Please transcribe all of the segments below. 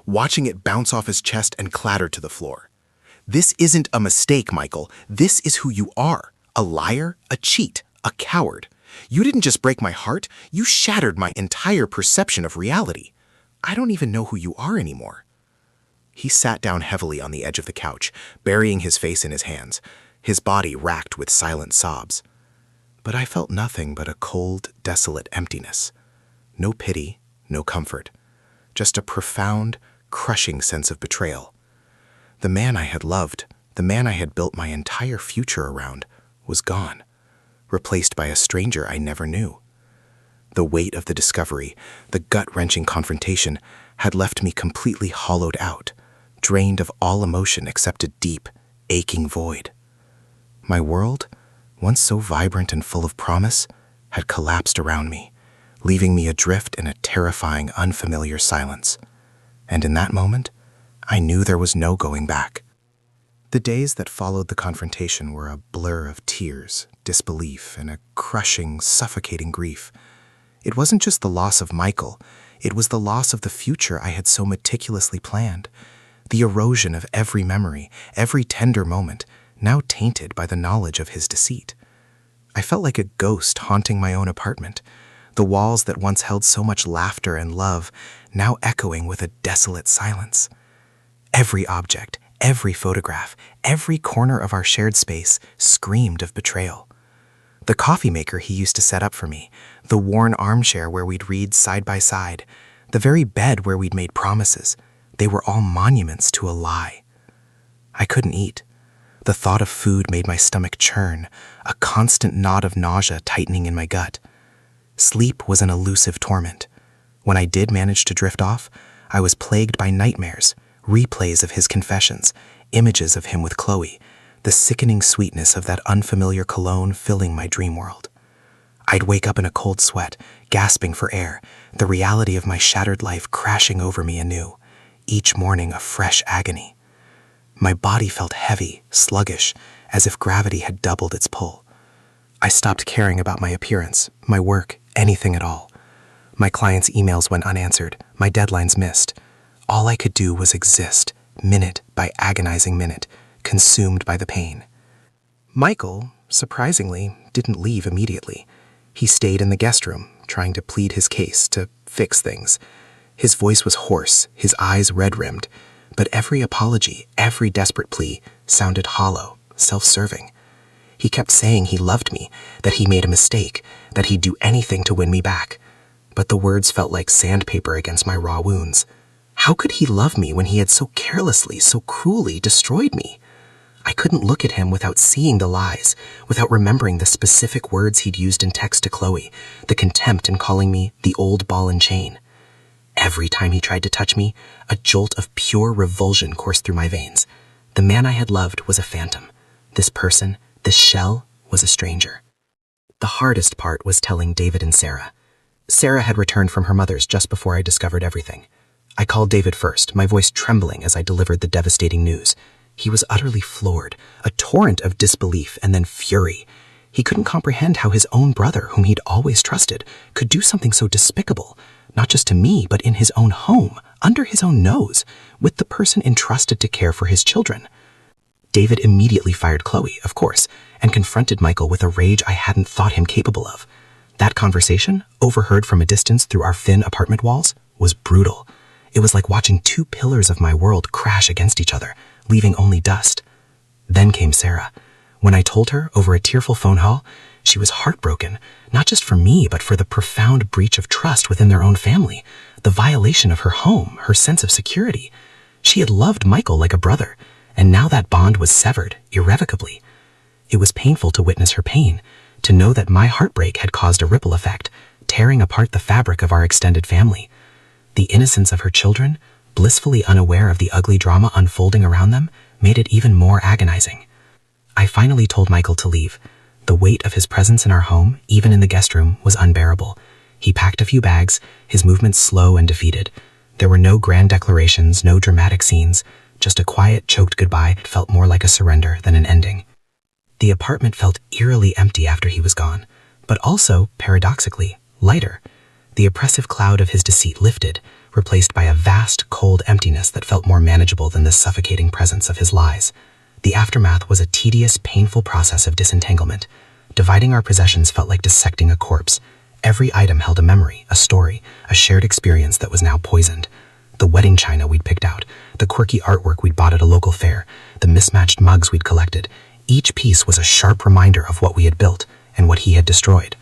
watching it bounce off his chest and clatter to the floor. This isn't a mistake, Michael. This is who you are. A liar, a cheat, a coward. You didn't just break my heart, you shattered my entire perception of reality. I don't even know who you are anymore. He sat down heavily on the edge of the couch, burying his face in his hands, his body racked with silent sobs. But I felt nothing but a cold, desolate emptiness. No pity, no comfort. Just a profound, crushing sense of betrayal. The man I had loved, the man I had built my entire future around, was gone, replaced by a stranger I never knew. The weight of the discovery, the gut-wrenching confrontation, had left me completely hollowed out, drained of all emotion except a deep, aching void. My world, once so vibrant and full of promise, had collapsed around me, leaving me adrift in a terrifying, unfamiliar silence. And in that moment, I knew there was no going back. The days that followed the confrontation were a blur of tears, disbelief, and a crushing, suffocating grief. It wasn't just the loss of Michael, it was the loss of the future I had so meticulously planned, the erosion of every memory, every tender moment, now tainted by the knowledge of his deceit. I felt like a ghost haunting my own apartment, the walls that once held so much laughter and love, now echoing with a desolate silence. Every object, every photograph, every corner of our shared space screamed of betrayal. The coffee maker he used to set up for me, the worn armchair where we'd read side by side, the very bed where we'd made promises, they were all monuments to a lie. I couldn't eat. The thought of food made my stomach churn, a constant knot of nausea tightening in my gut. Sleep was an elusive torment. When I did manage to drift off, I was plagued by nightmares, replays of his confessions, images of him with Chloe, the sickening sweetness of that unfamiliar cologne filling my dream world. I'd wake up in a cold sweat, gasping for air, the reality of my shattered life crashing over me anew, each morning a fresh agony. My body felt heavy, sluggish, as if gravity had doubled its pull. I stopped caring about my appearance, my work, anything at all. My clients' emails went unanswered, my deadlines missed. All I could do was exist, minute by agonizing minute, consumed by the pain. Michael, surprisingly, didn't leave immediately. He stayed in the guest room, trying to plead his case, to fix things. His voice was hoarse, his eyes red-rimmed, but every apology, every desperate plea sounded hollow, self-serving. He kept saying he loved me, that he made a mistake, that he'd do anything to win me back. But the words felt like sandpaper against my raw wounds. How could he love me when he had so carelessly, so cruelly destroyed me? I couldn't look at him without seeing the lies, without remembering the specific words he'd used in text to Chloe, the contempt in calling me the old ball and chain. Every time he tried to touch me, a jolt of pure revulsion coursed through my veins. The man I had loved was a phantom. This person, this shell, was a stranger. The hardest part was telling David and Sarah. Sarah had returned from her mother's just before I discovered everything. I called David first, my voice trembling as I delivered the devastating news. He was utterly floored, a torrent of disbelief and then fury. He couldn't comprehend how his own brother, whom he'd always trusted, could do something so despicable, not just to me, but in his own home, under his own nose, with the person entrusted to care for his children. David immediately fired Chloe, of course, and confronted Michael with a rage I hadn't thought him capable of. That conversation, overheard from a distance through our thin apartment walls, was brutal. It was like watching two pillars of my world crash against each other, leaving only dust. Then came Sarah. When I told her over a tearful phone call, she was heartbroken, not just for me, but for the profound breach of trust within their own family, the violation of her home, her sense of security. She had loved Michael like a brother, and now that bond was severed, irrevocably. It was painful to witness her pain, to know that my heartbreak had caused a ripple effect, tearing apart the fabric of our extended family. The innocence of her children, blissfully unaware of the ugly drama unfolding around them, made it even more agonizing. I finally told Michael to leave. The weight of his presence in our home, even in the guest room, was unbearable. He packed a few bags, his movements slow and defeated. There were no grand declarations, no dramatic scenes, just a quiet, choked goodbye that felt more like a surrender than an ending. The apartment felt eerily empty after he was gone, but also, paradoxically, lighter. The oppressive cloud of his deceit lifted, replaced by a vast, cold emptiness that felt more manageable than the suffocating presence of his lies. The aftermath was a tedious, painful process of disentanglement. Dividing our possessions felt like dissecting a corpse. Every item held a memory, a story, a shared experience that was now poisoned. The wedding china we'd picked out, the quirky artwork we'd bought at a local fair, the mismatched mugs we'd collected. Each piece was a sharp reminder of what we had built and what he had destroyed.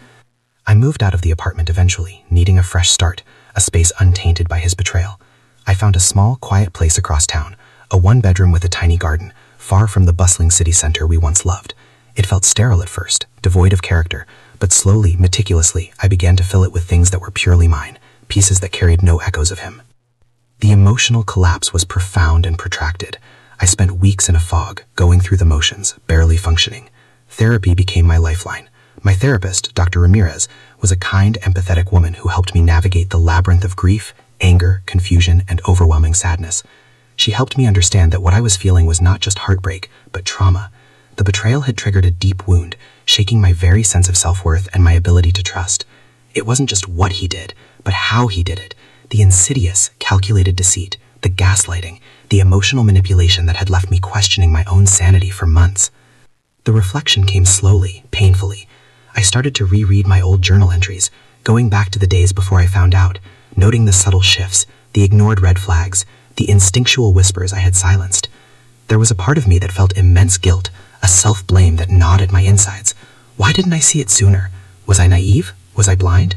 I moved out of the apartment eventually, needing a fresh start, a space untainted by his betrayal. I found a small, quiet place across town, a one-bedroom with a tiny garden, far from the bustling city center we once loved. It felt sterile at first, devoid of character, but slowly, meticulously, I began to fill it with things that were purely mine, pieces that carried no echoes of him. The emotional collapse was profound and protracted. I spent weeks in a fog, going through the motions, barely functioning. Therapy became my lifeline. My therapist, Dr. Ramirez, was a kind, empathetic woman who helped me navigate the labyrinth of grief, anger, confusion, and overwhelming sadness. She helped me understand that what I was feeling was not just heartbreak, but trauma. The betrayal had triggered a deep wound, shaking my very sense of self-worth and my ability to trust. It wasn't just what he did, but how he did it. The insidious, calculated deceit, the gaslighting, the emotional manipulation that had left me questioning my own sanity for months. The reflection came slowly, painfully. I started to reread my old journal entries, going back to the days before I found out, noting the subtle shifts, the ignored red flags, the instinctual whispers I had silenced. There was a part of me that felt immense guilt, a self-blame that gnawed at my insides. Why didn't I see it sooner? Was I naive? Was I blind?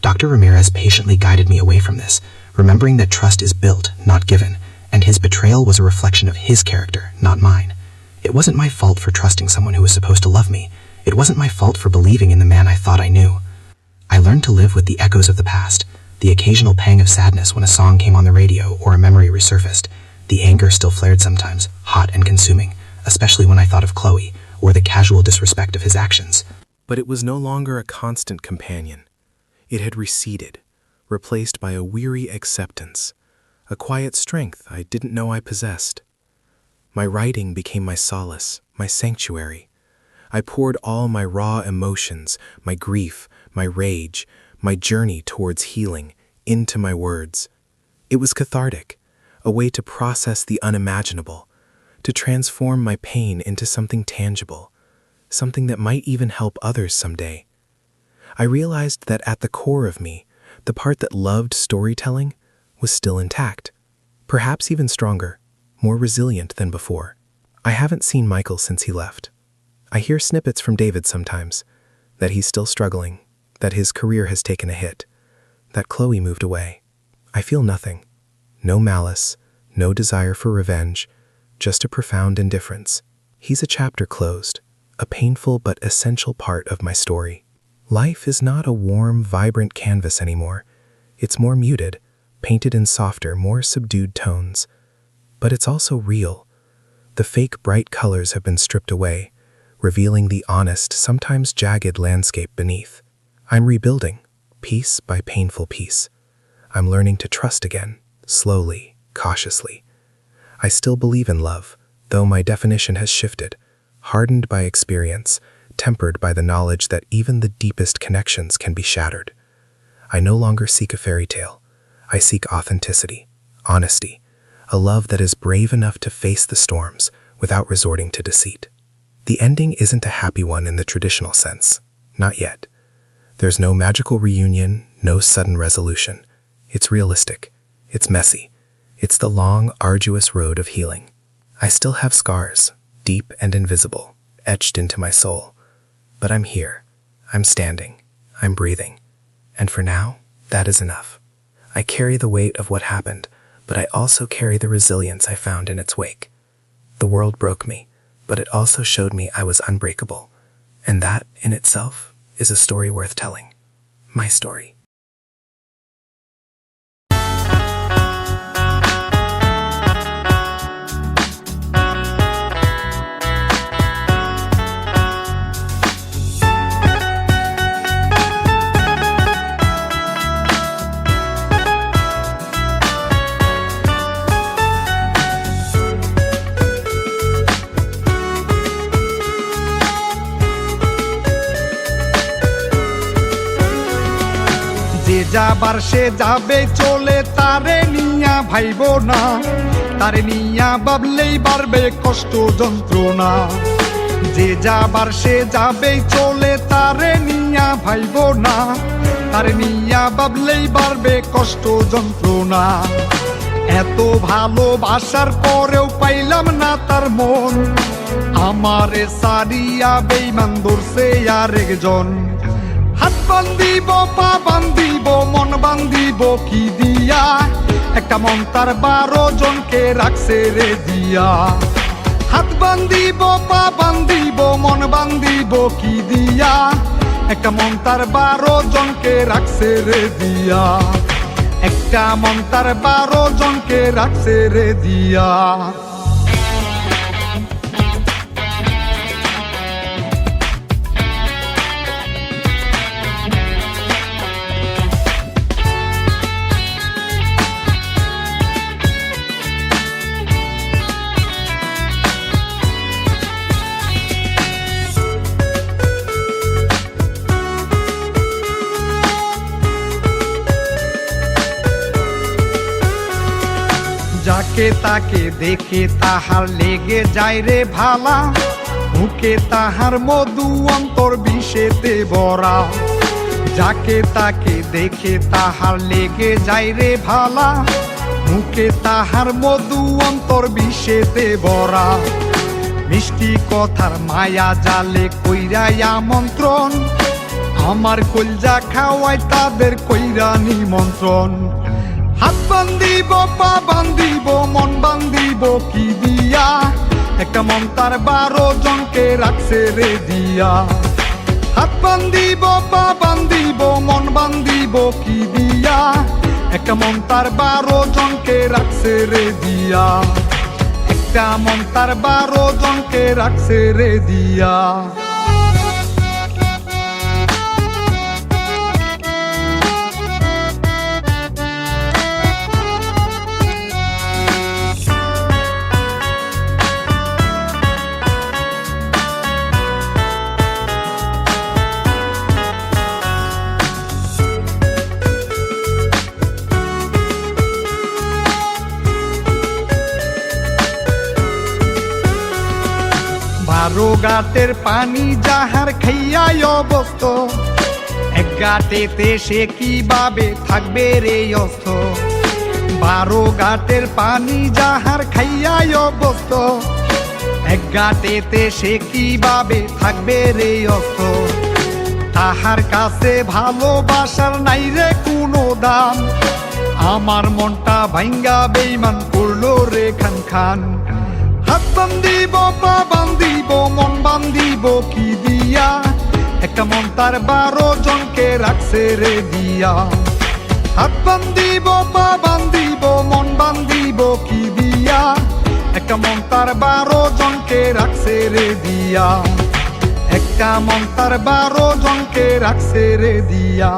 Dr. Ramirez patiently guided me away from this, remembering that trust is built, not given, and his betrayal was a reflection of his character, not mine. It wasn't my fault for trusting someone who was supposed to love me. It wasn't my fault for believing in the man I thought I knew. I learned to live with the echoes of the past, the occasional pang of sadness when a song came on the radio or a memory resurfaced. The anger still flared sometimes, hot and consuming, especially when I thought of Chloe, or the casual disrespect of his actions. But it was no longer a constant companion. It had receded, replaced by a weary acceptance, a quiet strength I didn't know I possessed. My writing became my solace, my sanctuary. I poured all my raw emotions, my grief, my rage, my journey towards healing, into my words. It was cathartic, a way to process the unimaginable, to transform my pain into something tangible, something that might even help others someday. I realized that at the core of me, the part that loved storytelling was still intact, perhaps even stronger, more resilient than before. I haven't seen Michael since he left. I hear snippets from David sometimes, that he's still struggling, that his career has taken a hit, that Chloe moved away. I feel nothing. No malice, no desire for revenge, just a profound indifference. He's a chapter closed, a painful but essential part of my story. Life is not a warm, vibrant canvas anymore. It's more muted, painted in softer, more subdued tones. But it's also real. The fake bright colors have been stripped away, revealing the honest, sometimes jagged landscape beneath. I'm rebuilding, piece by painful piece. I'm learning to trust again, slowly, cautiously. I still believe in love, though my definition has shifted, hardened by experience, tempered by the knowledge that even the deepest connections can be shattered. I no longer seek a fairy tale. I seek authenticity, honesty, a love that is brave enough to face the storms without resorting to deceit. The ending isn't a happy one in the traditional sense. Not yet. There's no magical reunion, no sudden resolution. It's realistic. It's messy. It's the long, arduous road of healing. I still have scars, deep and invisible, etched into my soul. But I'm here. I'm standing. I'm breathing. And for now, that is enough. I carry the weight of what happened, but I also carry the resilience I found in its wake. The world broke me, but it also showed me I was unbreakable. And that, in itself, is a story worth telling. My story. যাবার সে যাবে চলে তারে নিয়া ভাইবো না, তারে নিয়া ভাবলেই বাড়বে কষ্ট যন্ত্রণা। যে যাবার সে যাবেই চলে, তারে নিয়া ভাইবো না, তারে নিয়া ভাবলেই বাড়বে কষ্ট যন্ত্রণা। এত ভালোবাসার পরেও পাইলাম না তার মন, আমারে সারিয়া বেইমান ধরছে আরেকজন। হাত বান্ধিব, পা বান্ধিব, মন বান্ধিব কি দিয়া, একটা মন তার 12 জনকে রাখছে রে দিয়া। হাত বান্ধিব, পা বান্ধিব, মন বান্ধিব কি দিয়া, একটা মন তার 12 জনকে রাখছে রে দিয়া। একটা মন তার 12 জনকে রাখছে রে দিয়া। যাকে তাকে দেখে তাহার লেগে যায় রে ভালা, মুখে তাহার মধু অন্তর বিষেতে ভরা। যাকে তাকে দেখে তাহার লেগে যায় রে ভালা, মুখে তাহার মধু অন্তর বিষেতে ভরা। মিষ্টি কথার মায়া জালে কইরা আমন্ত্রণ, আমার কলজা খাওয়ায় তাদের কইরা নিমন্ত্রণ। হাত বান্ধিব, পা বান্ধিব, মন বান্ধিব কি দিয়া, একটা মন তার 12 জনকে রাখছে রে দিয়া। হাত বান্ধিব, পা বান্ধিব, মন বান্ধিব কি দিয়া, একটা মন তার 12 জনকে রাখছে রে দিয়া। একটা মন তার 12 জনকে রাখছে রে দিয়া। বারো ঘাটের পানি যাহার খাইয়াই অবস্থ, এক ঘাটেতে সে কিভাবে থাকবে রে অস্ত। 12 ঘাটের পানি যাহার খাইয়াই অবস্থ, এক ঘাটেতে সে কিভাবে থাকবে রে অস্ত। তাহার কাছে ভালোবাসার নাই রে কোনো দাম, আমার মনটা ভাঙ্গা বেইমান করলো রে খান খান। হাত বান্ধিব, পা বান্ধিব, মন বান্ধিব কি দিয়া, একটা মন তার 12 জনকে রাখছে রে দিয়া। হাত বান্ধিব, পা বান্ধিব, মন বান্ধিব কি দিয়া, একটা মন তার 12 জনকে রাখছে রে দিয়া। একটা মন তার 12 জনকে রাখছে রে দিয়া।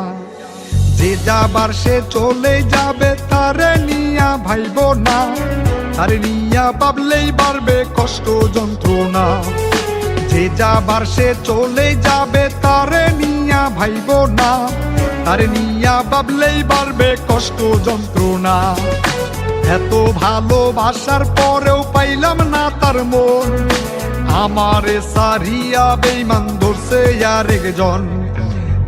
যে যাবার সে চলে যাবে, তারে নিয়া ভাইব না, তারে নিয়া ভাবলেই বাড়বে কষ্ট যন্ত্রণা। যে যাবার সে চলে যাবে, তারে নিয়া ভাইব না, তারে নিয়া ভাবলেই বাড়বে কষ্ট যন্ত্রণা। এত ভালোবাসার পরেও পাইলাম না তার মন, আমারে সারিয়া বেইমান ধরছে আরেকজন।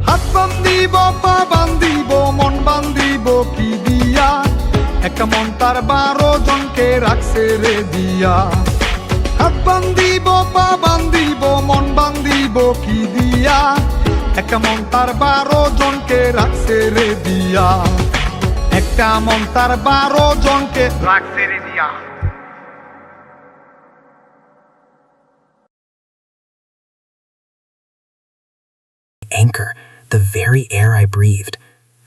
হাত বান্ধিব, পা বান্ধিব, মন বান্ধিব কি দিয়া, একটা মন তার 12 জনকে রাখছে রে দিয়া। হাত বান্ধিব, পা বান্ধিব, মন বান্ধিব কি দিয়া, একটা মন তার 12 জনকে রাখছে রে দিয়া। একটা মন তার 12 জনকে রাখছে রে দিয়া। Anchor, the very air I breathed.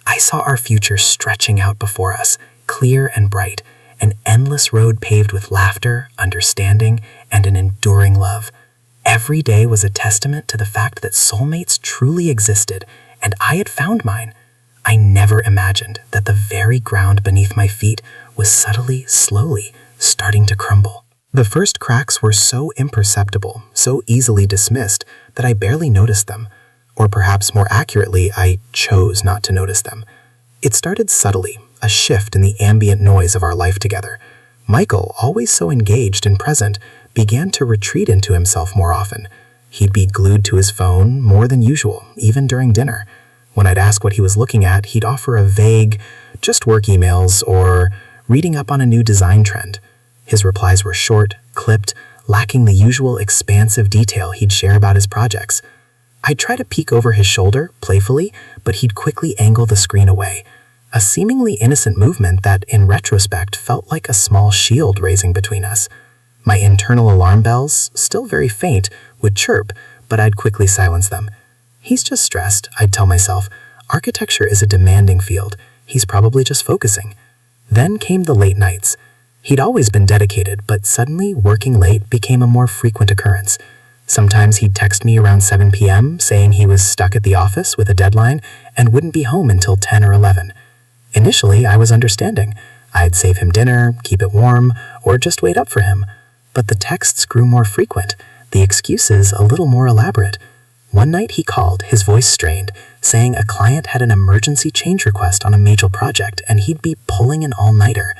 I saw our future stretching out before us, clear and bright, an endless road paved with laughter, understanding, and an enduring love. Every day was a testament to the fact that soulmates truly existed, and I had found mine. I never imagined that the very ground beneath my feet was subtly, slowly starting to crumble. The first cracks were so imperceptible, so easily dismissed, that I barely noticed them. Or perhaps more accurately, I chose not to notice them. It started subtly, a shift in the ambient noise of our life together. Michael, always so engaged and present, began to retreat into himself more often. He'd be glued to his phone more than usual, even during dinner. When I'd ask what he was looking at, he'd offer a vague, just work emails or reading up on a new design trend. His replies were short, clipped, lacking the usual expansive detail he'd share about his projects. I'd try to peek over his shoulder, playfully, but he'd quickly angle the screen away. A seemingly innocent movement that, in retrospect, felt like a small shield raising between us. My internal alarm bells, still very faint, would chirp, but I'd quickly silence them. He's just stressed, I'd tell myself. Architecture is a demanding field. He's probably just focusing. Then came the late nights. He'd always been dedicated, but suddenly working late became a more frequent occurrence. Sometimes he'd text me around 7 p.m. saying he was stuck at the office with a deadline and wouldn't be home until 10 or 11. Initially, I was understanding. I'd save him dinner, keep it warm, or just wait up for him. But the texts grew more frequent, the excuses a little more elaborate. One night he called, his voice strained, saying a client had an emergency change request on a major project and he'd be pulling an all-nighter.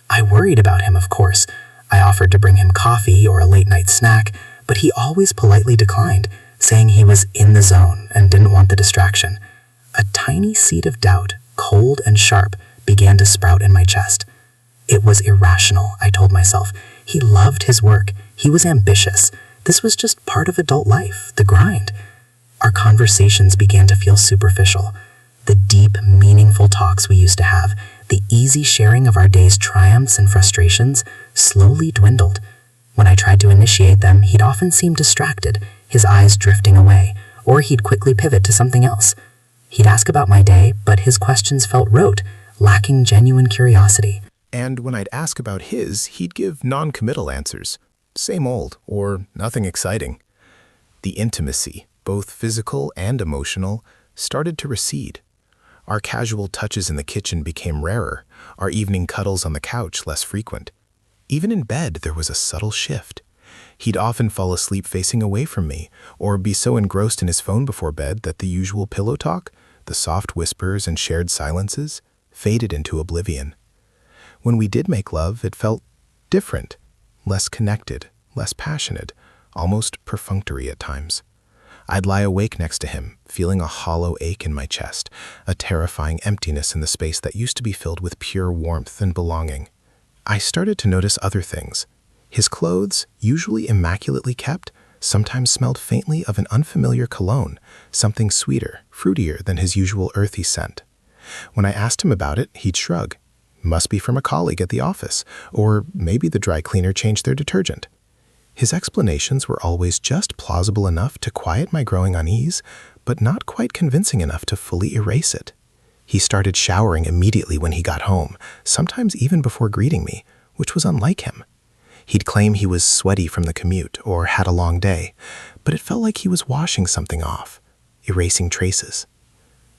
I worried about him, of course. I offered to bring him coffee or a late-night snack, but he always politely declined, saying he was in the zone and didn't want the distraction. A tiny seed of doubt, cold and sharp, began to sprout in my chest. It was irrational, I told myself. He loved his work. He was ambitious. This was just part of adult life, the grind. Our conversations began to feel superficial. The deep, meaningful talks we used to have, the easy sharing of our day's triumphs and frustrations, slowly dwindled. When I tried to initiate them, he'd often seem distracted, his eyes drifting away, or he'd quickly pivot to something else. He'd ask about my day, but his questions felt rote, lacking genuine curiosity. And when I'd ask about his, he'd give non-committal answers. Same old, or nothing exciting. The intimacy, both physical and emotional, started to recede. Our casual touches in the kitchen became rarer, our evening cuddles on the couch less frequent. Even in bed, there was a subtle shift. He'd often fall asleep facing away from me, or be so engrossed in his phone before bed that the usual pillow talk, the soft whispers and shared silences, faded into oblivion. When we did make love, it felt different, less connected, less passionate, almost perfunctory at times. I'd lie awake next to him, feeling a hollow ache in my chest, a terrifying emptiness in the space that used to be filled with pure warmth and belonging. I started to notice other things. His clothes, usually immaculately kept, sometimes smelled faintly of an unfamiliar cologne, something sweeter, fruitier than his usual earthy scent. When I asked him about it, he'd shrug. Must be from a colleague at the office, or maybe the dry cleaner changed their detergent. His explanations were always just plausible enough to quiet my growing unease, but not quite convincing enough to fully erase it. He started showering immediately when he got home, sometimes even before greeting me, which was unlike him. He'd claim he was sweaty from the commute or had a long day, but it felt like he was washing something off, erasing traces.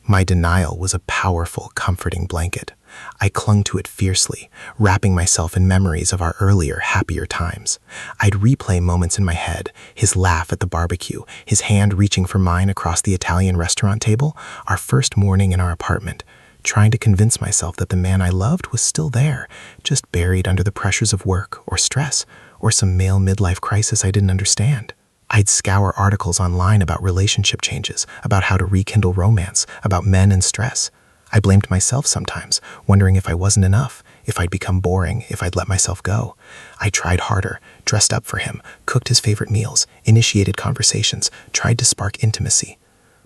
My denial was a powerful, comforting blanket. I clung to it fiercely, wrapping myself in memories of our earlier, happier times. I'd replay moments in my head, his laugh at the barbecue, his hand reaching for mine across the Italian restaurant table, our first morning in our apartment, trying to convince myself that the man I loved was still there, just buried under the pressures of work or stress or some male midlife crisis I didn't understand. I'd scour articles online about relationship changes, about how to rekindle romance, about men and stress. I blamed myself sometimes, wondering if I wasn't enough, if I'd become boring, if I'd let myself go. I tried harder, dressed up for him, cooked his favorite meals, initiated conversations, tried to spark intimacy.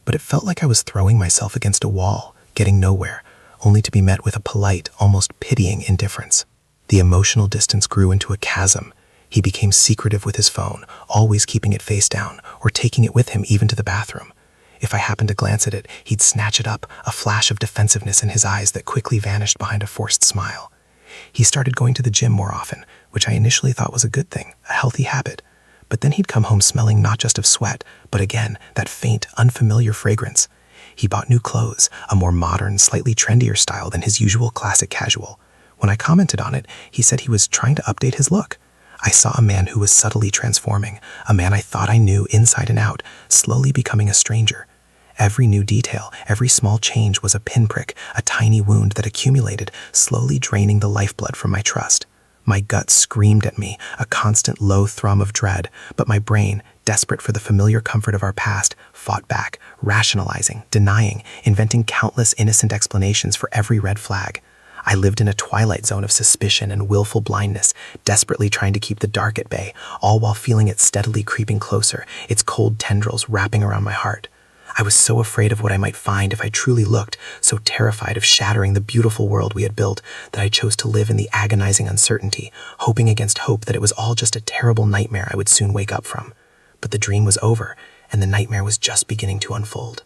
But it felt like I was throwing myself against a wall, getting nowhere, only to be met with a polite, almost pitying indifference. The emotional distance grew into a chasm. He became secretive with his phone, always keeping it face down, or taking it with him even to the bathroom. If I happened to glance at it, he'd snatch it up, a flash of defensiveness in his eyes that quickly vanished behind a forced smile. He started going to the gym more often, which I initially thought was a good thing, a healthy habit. But then he'd come home smelling not just of sweat, but again, that faint, unfamiliar fragrance. He bought new clothes, a more modern, slightly trendier style than his usual classic casual. When I commented on it, he said he was trying to update his look. I saw a man who was subtly transforming, a man I thought I knew inside and out, slowly becoming a stranger. Every new detail, every small change was a pinprick, a tiny wound that accumulated, slowly draining the lifeblood from my trust. My gut screamed at me, a constant low thrum of dread, but my brain, desperate for the familiar comfort of our past, fought back, rationalizing, denying, inventing countless innocent explanations for every red flag. I lived in a twilight zone of suspicion and willful blindness, desperately trying to keep the dark at bay, all while feeling it steadily creeping closer, its cold tendrils wrapping around my heart. I was so afraid of what I might find if I truly looked, so terrified of shattering the beautiful world we had built, that I chose to live in the agonizing uncertainty, hoping against hope that it was all just a terrible nightmare I would soon wake up from. But the dream was over, and the nightmare was just beginning to unfold.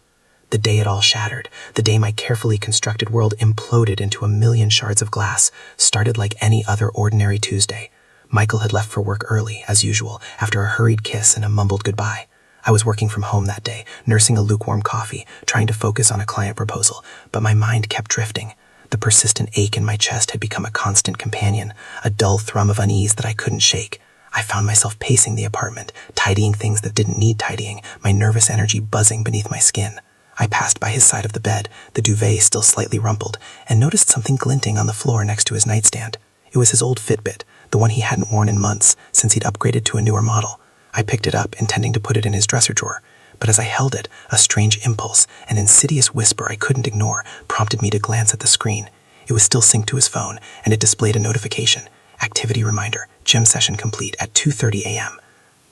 The day it all shattered, the day my carefully constructed world imploded into a million shards of glass, started like any other ordinary Tuesday. Michael had left for work early, as usual, after a hurried kiss and a mumbled goodbye. I was working from home that day, nursing a lukewarm coffee, trying to focus on a client proposal, but my mind kept drifting. The persistent ache in my chest had become a constant companion, a dull thrum of unease that I couldn't shake. I found myself pacing the apartment, tidying things that didn't need tidying, my nervous energy buzzing beneath my skin. I passed by his side of the bed, the duvet still slightly rumpled, and noticed something glinting on the floor next to his nightstand. It was his old Fitbit, the one he hadn't worn in months, since he'd upgraded to a newer model. I picked it up, intending to put it in his dresser drawer, but as I held it, a strange impulse, an insidious whisper I couldn't ignore, prompted me to glance at the screen. It was still synced to his phone, and it displayed a notification. Activity reminder, gym session complete at 2:30 a.m.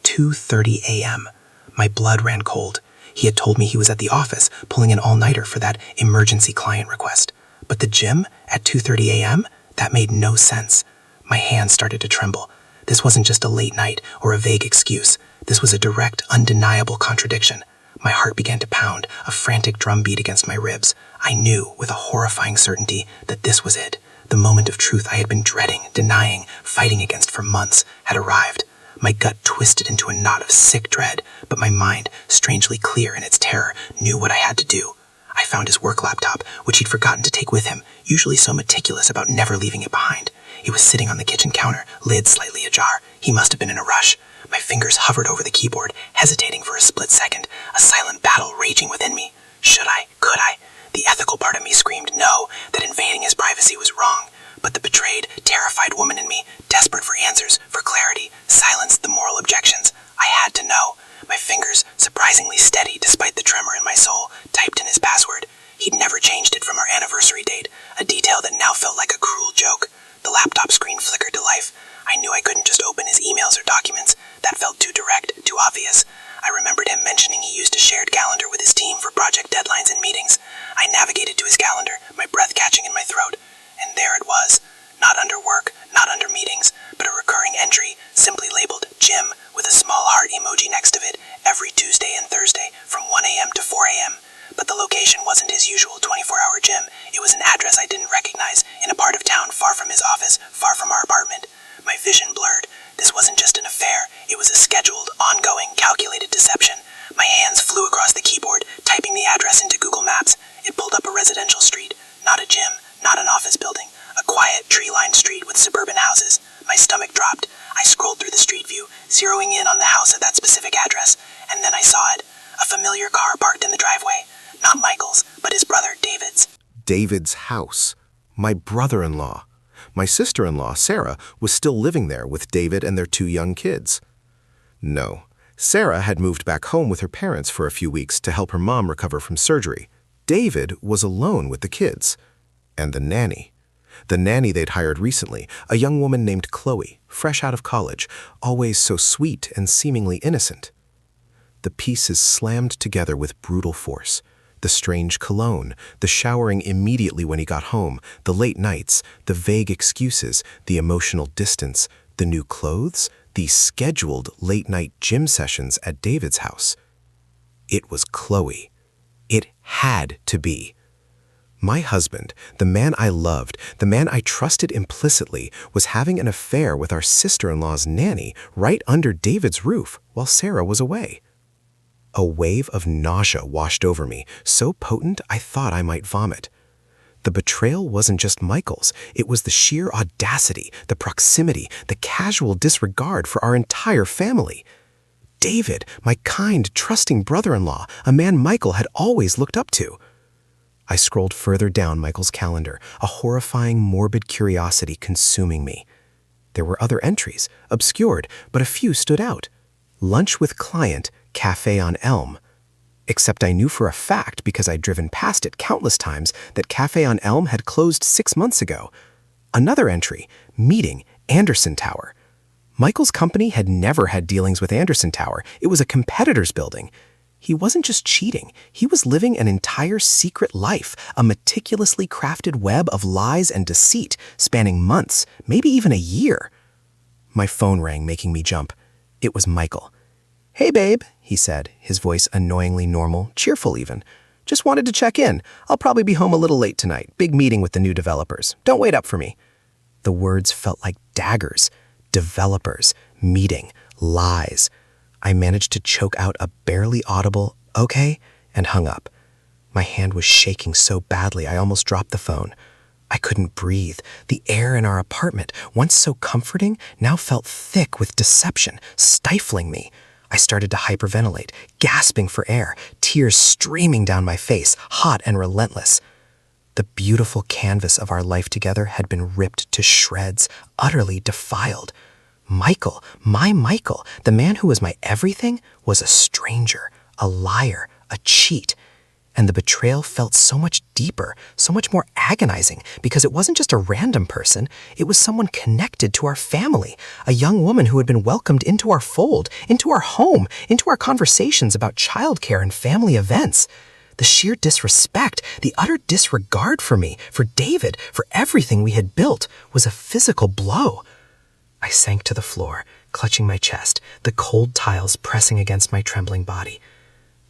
2:30 a.m. My blood ran cold. He had told me he was at the office, pulling an all-nighter for that emergency client request. But the gym at 2:30 a.m.? That made no sense. My hands started to tremble. This wasn't just a late night or a vague excuse. This was a direct, undeniable contradiction. My heart began to pound, a frantic drumbeat against my ribs. I knew, with a horrifying certainty, that this was it. The moment of truth I had been dreading, denying, fighting against for months, had arrived. My gut twisted into a knot of sick dread, but my mind, strangely clear in its terror, knew what I had to do. I found his work laptop, which he'd forgotten to take with him, usually so meticulous about never leaving it behind. It was sitting on the kitchen counter, lid slightly ajar. He must have been in a rush. My fingers hovered over the keyboard, hesitating for a split second, a silent battle raging within me. Should I? Could I? The ethical part of me screamed no, that invading his privacy was wrong. But the betrayed, terrified woman in me, desperate for answers, for clarity, silenced the moral objections. I had to know. My fingers, surprisingly steady despite the tremor in my soul, typed in his password. He'd never changed it from our anniversary date, a detail that now felt like a cruel joke. The laptop screen flickered to life. I knew I couldn't just open his emails or documents. That felt too direct, too obvious. I remembered him mentioning he used a shared calendar with his team for project deadlines and meetings. I navigated to his calendar, my breath catching in my throat. And there it was. Not under work, not under meetings, but a recurring entry, simply labeled Gym, with a small heart emoji next to it, every Tuesday and Thursday, from 1 a.m. to 4 a.m. But the location wasn't his usual 24-hour gym. It was an address I didn't recognize, in a part of town far from his office, far from our apartment. My vision blurred. This wasn't just an affair. It was a scheduled, ongoing, calculated deception. My hands flew across the keyboard, typing the address into Google Maps. It pulled up a residential street, not a gym, not an office building, a quiet, tree-lined street with suburban houses. My stomach dropped. I scrolled through the street view, zeroing in on the house at that specific address, and then I saw it. A familiar car parked in the driveway. Not Michael's, but his brother David's. David's house. My brother-in-law. My sister-in-law, Sarah, was still living there with David and their 2 young kids. No, Sarah had moved back home with her parents for a few weeks to help her mom recover from surgery. David was alone with the kids. And the nanny. The nanny they'd hired recently, a young woman named Chloe, fresh out of college, always so sweet and seemingly innocent. The pieces slammed together with brutal force. The strange cologne, the showering immediately when he got home, the late nights, the vague excuses, the emotional distance, the new clothes, the scheduled late-night gym sessions at David's house. It was Chloe. It had to be. My husband, the man I loved, the man I trusted implicitly, was having an affair with our sister-in-law's nanny right under David's roof while Sarah was away. A wave of nausea washed over me, so potent I thought I might vomit. The betrayal wasn't just Michael's, it was the sheer audacity, the proximity, the casual disregard for our entire family. David, my kind, trusting brother-in-law, a man Michael had always looked up to. I scrolled further down Michael's calendar, a horrifying, morbid curiosity consuming me. There were other entries, obscured, but a few stood out. Lunch with client, Cafe on Elm. Except I knew for a fact, because I'd driven past it countless times, that Cafe on Elm had closed 6 months ago. Another entry, meeting, Anderson Tower. Michael's company had never had dealings with Anderson Tower. It was a competitor's building. He wasn't just cheating. He was living an entire secret life, a meticulously crafted web of lies and deceit, spanning months, maybe even a year. My phone rang, making me jump. It was Michael. "Hey, babe," he said, his voice annoyingly normal, cheerful even. "Just wanted to check in. I'll probably be home a little late tonight. Big meeting with the new developers. Don't wait up for me." The words felt like daggers. Developers, meeting, lies. I managed to choke out a barely audible, "Okay," and hung up. My hand was shaking so badly I almost dropped the phone. I couldn't breathe. The air in our apartment, once so comforting, now felt thick with deception, stifling me. I started to hyperventilate, gasping for air, tears streaming down my face, hot and relentless. The beautiful canvas of our life together had been ripped to shreds, utterly defiled. Michael, my Michael, the man who was my everything, was a stranger, a liar, a cheat. And the betrayal felt so much deeper, so much more agonizing, because it wasn't just a random person, it was someone connected to our family, a young woman who had been welcomed into our fold, into our home, into our conversations about childcare and family events. The sheer disrespect, the utter disregard for me, for David, for everything we had built, was a physical blow. I sank to the floor, clutching my chest, the cold tiles pressing against my trembling body.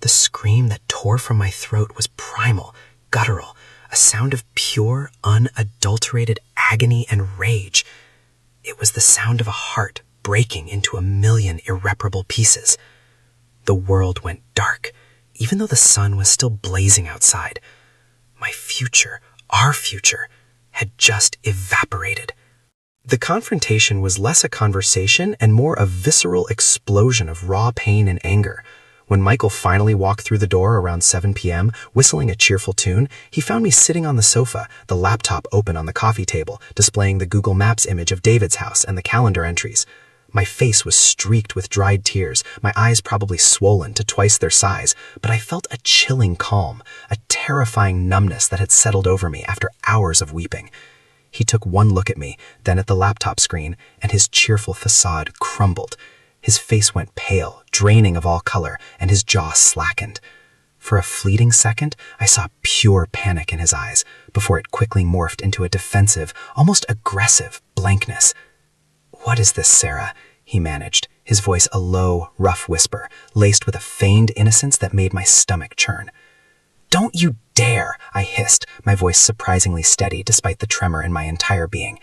The scream that tore from my throat was primal, guttural, a sound of pure, unadulterated agony and rage. It was the sound of a heart breaking into a million irreparable pieces. The world went dark, even though the sun was still blazing outside. My future, our future, had just evaporated. The confrontation was less a conversation and more a visceral explosion of raw pain and anger. When Michael finally walked through the door around 7 p.m., whistling a cheerful tune, he found me sitting on the sofa, the laptop open on the coffee table, displaying the Google Maps image of David's house and the calendar entries. My face was streaked with dried tears, my eyes probably swollen to twice their size, but I felt a chilling calm, a terrifying numbness that had settled over me after hours of weeping. He took one look at me, then at the laptop screen, and his cheerful facade crumbled. His face went pale, draining of all color, and his jaw slackened. For a fleeting second, I saw pure panic in his eyes, before it quickly morphed into a defensive, almost aggressive blankness. "What is this, Sarah?" he managed, his voice a low, rough whisper, laced with a feigned innocence that made my stomach churn. "Don't you dare," I hissed, my voice surprisingly steady despite the tremor in my entire being.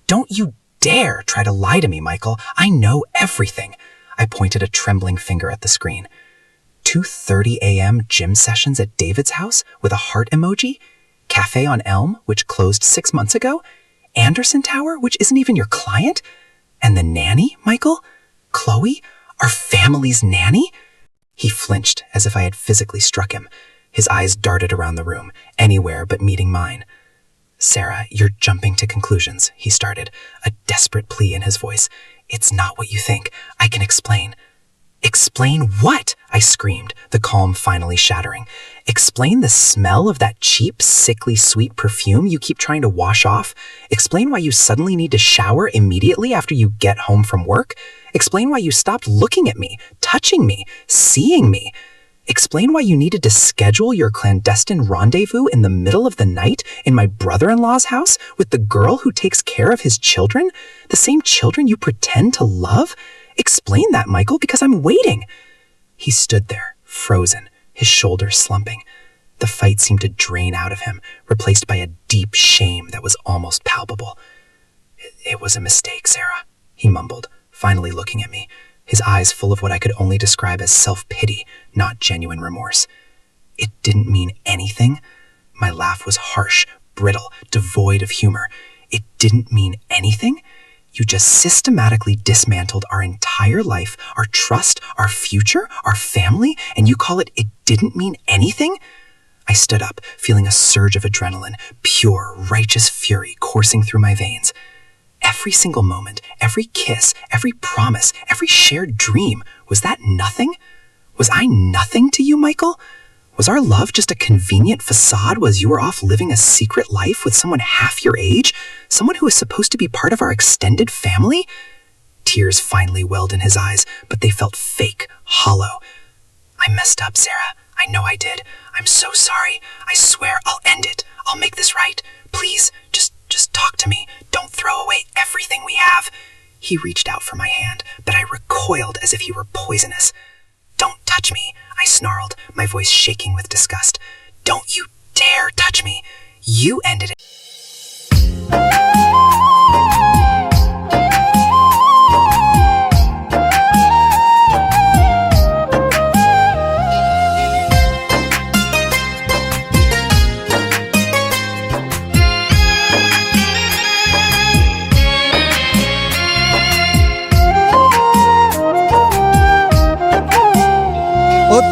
"Don't you dare try to lie to me, Michael. I know everything." I pointed a trembling finger at the screen. 2:30 a.m. gym sessions at David's house with a heart emoji? Cafe on Elm, which closed 6 months ago? Anderson Tower, which isn't even your client? And the nanny, Michael? Chloe? Our family's nanny? He flinched as if I had physically struck him. His eyes darted around the room, anywhere but meeting mine. "Sarah, you're jumping to conclusions," he started, a desperate plea in his voice. "It's not what you think. I can explain." "Explain what?" I screamed, the calm finally shattering. "Explain the smell of that cheap, sickly sweet perfume you keep trying to wash off? Explain why you suddenly need to shower immediately after you get home from work? Explain why you stopped looking at me, touching me, seeing me? Explain why you needed to schedule your clandestine rendezvous in the middle of the night in my brother-in-law's house with the girl who takes care of his children? The same children you pretend to love? Explain that, Michael, because I'm waiting." He stood there, frozen, his shoulders slumping. The fight seemed to drain out of him, replaced by a deep shame that was almost palpable. "It was a mistake, Sarah," he mumbled, finally looking at me, his eyes full of what I could only describe as self-pity, not genuine remorse. "It didn't mean anything?" My laugh was harsh, brittle, devoid of humor. "It didn't mean anything? You just systematically dismantled our entire life, our trust, our future, our family, and you call it didn't mean anything? I stood up, feeling a surge of adrenaline, pure, righteous fury coursing through my veins. Every single moment, every kiss, every promise, every shared dream, was that nothing? Was I nothing to you, Michael? Was our love just a convenient facade while you were off living a secret life with someone half your age? Someone who was supposed to be part of our extended family? Tears finally welled in his eyes, but they felt fake, hollow. I messed up, Sarah. I know I did. I'm so sorry. I swear I'll end it. I'll make this right. Please, just talk to me. Don't throw away everything we have. He reached out for my hand, but I recoiled as if he were poisonous. Don't touch me, I snarled, my voice shaking with disgust. Don't you dare touch me. You ended it.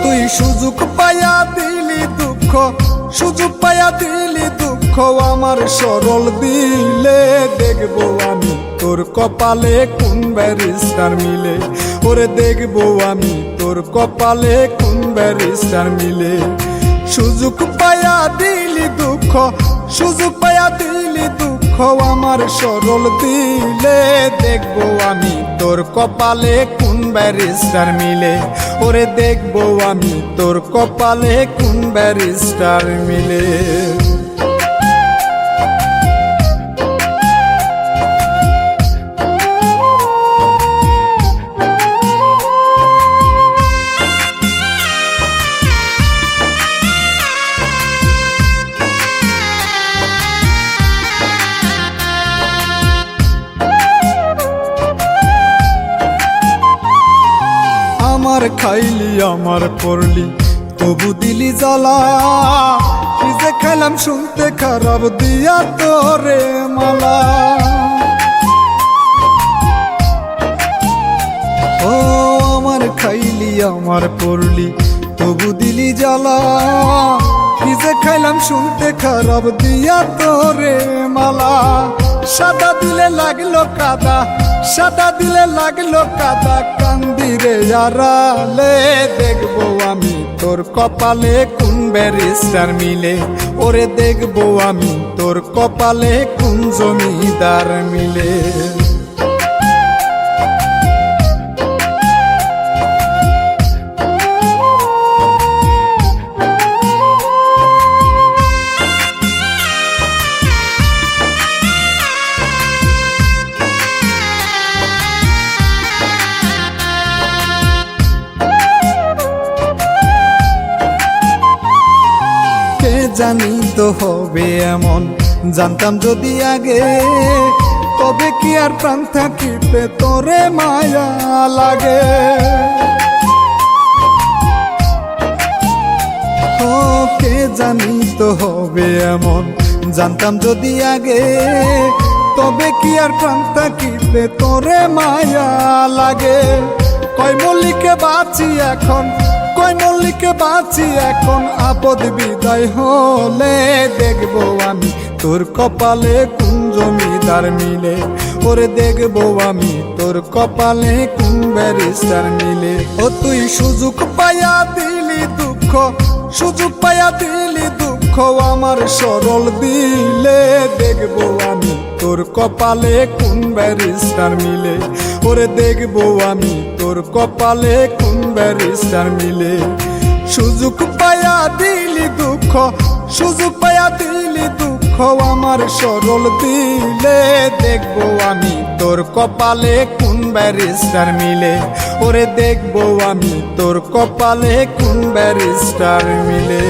তুই সুযোগ পায়া দিলি দুঃখ, সুযোগ পায়া দিলি দুঃখ আমার সরল দিলে, দেখবো আমি তোর কপালে কোন ব্যারিস্টার মিলে, ওরে দেখবো আমি তোর কপালে কোন ব্যারিস্টার মিলে। সুযোগ পায়া দিলি দুঃখ, সুযোগ পায়া দিলি দুঃখ আমার সরল দিলে, দেখবো আমি তোর কপালে কোন ব্যারিস্টার মিলে, ওরে দেখবো আমি তোর কপালে কোন ব্যারিস্টার মিলে। আমার খাইলি আমার পড়লি তবু দিলি জ্বালা, কি যে খাইলাম শুনতে খারাপ দিয়া তোরে মালা। ও আমার খাইলি আমার পড়লি তবু দিলি জ্বালা, কি যে খাইলাম শুনতে খারাপ দিয়া তোরে মালা। সাদা দিলে লাগলো কাদা, সাদা দিলে লাগলো কাদা, কান্দিরে আড়ালে, দেখবো আমি তোর কপালে কোন ব্যারিস্টার মিলে, ওরে দেখবো আমি তোর কপালে কোন জমিদার মিলে। জানি তো হবে এমন, জানতাম যদি আগে, তবে কি আর প্রাণ থাকিবে তোরে মায়া লাগে। ও কে জানি তো হবে এমন, জানতাম যদি আগে, তবে কি আর প্রাণ থাকিবে তোরে মায়া লাগে। কয় মল্লিকে বাঁচি এখন, কয় মল্লিকে বাঁচি এখন, আপদ বিদায় হলে, দেখবো আমি তোর কপালে কোন জমিদার মিলে, ওরে দেখবো আমি তোর কপালে কোন ব্যারিস্টার মিলে। ও তুই সুযোগ পায়া দিলি দুঃখ, সুযোগ পায়া দিলি দুঃখ আমার সরল দিলে, দেখবো আমি তোর কপালে কোন ব্যারিস্টার মিলে, ওরে দেখবো আমি তোর কপালে কোন ব্যারিস্টার মিলে। সুযোগ পায়া দিলি দুঃখ, সুযোগ পায়া দিলি দুঃখ আমার সরল দিলে, দেখবো আমি তোর কপালে কোন ব্যারিস্টার মিলে, ওরে দেখবো আমি তোর কপালে কোন ব্যারিস্টার মিলে।